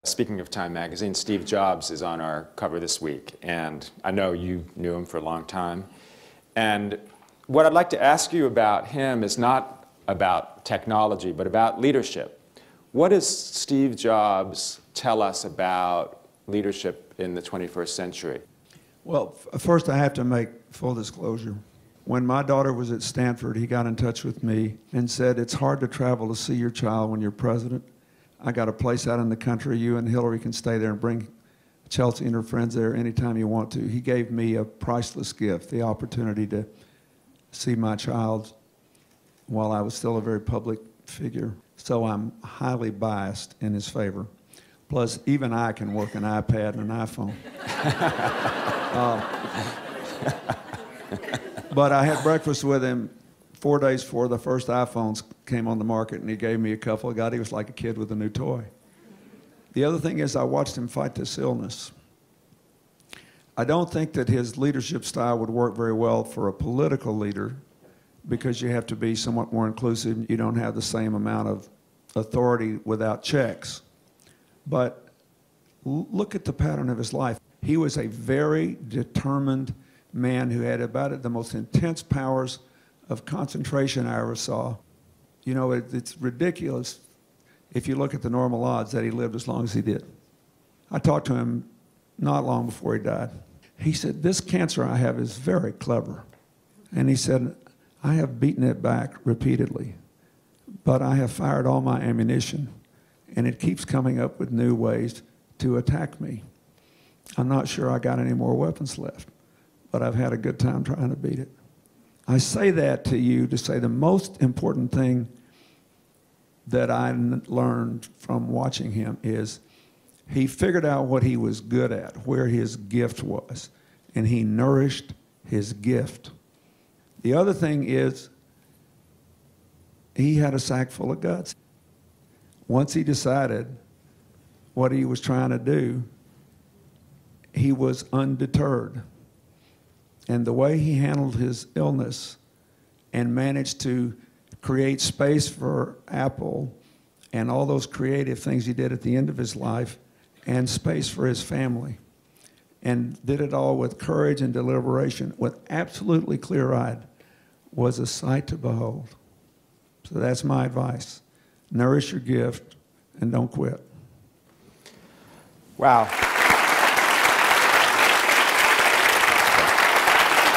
Speaking of Time magazine, Steve Jobs is on our cover this week, and I know you knew him for a long time. And what I'd like to ask you about him is not about technology, but about leadership. What does Steve Jobs tell us about leadership in the 21st century? Well, first I have to make full disclosure. When my daughter was at Stanford, he got in touch with me and said, "It's hard to travel to see your child when you're president. I got a place out in the country. You and Hillary can stay there and bring Chelsea and her friends there anytime you want to." He gave me a priceless gift, the opportunity to see my child while I was still a very public figure. So I'm highly biased in his favor. Plus, even I can work an iPad and an iPhone. But I had breakfast with him 4 days before the first iPhones came on the market, and he gave me a couple. God, he was like a kid with a new toy. The other thing is I watched him fight this illness. I don't think that his leadership style would work very well for a political leader because you have to be somewhat more inclusive. You don't have the same amount of authority without checks. But look at the pattern of his life. He was a very determined man who had about the most intense powers of concentration I ever saw. You know, it's ridiculous if you look at the normal odds that he lived as long as he did. I talked to him not long before he died. He said, "This cancer I have is very clever." And he said, "I have beaten it back repeatedly, but I have fired all my ammunition, and it keeps coming up with new ways to attack me. I'm not sure I got any more weapons left, but I've had a good time trying to beat it." I say that to you to say the most important thing that I learned from watching him is he figured out what he was good at, where his gift was, and he nourished his gift. The other thing is he had a sack full of guts. Once he decided what he was trying to do, he was undeterred. And the way he handled his illness and managed to create space for Apple and all those creative things he did at the end of his life and space for his family, and did it all with courage and deliberation, with absolutely clear-eyed, was a sight to behold. So that's my advice. Nourish your gift and don't quit. Wow.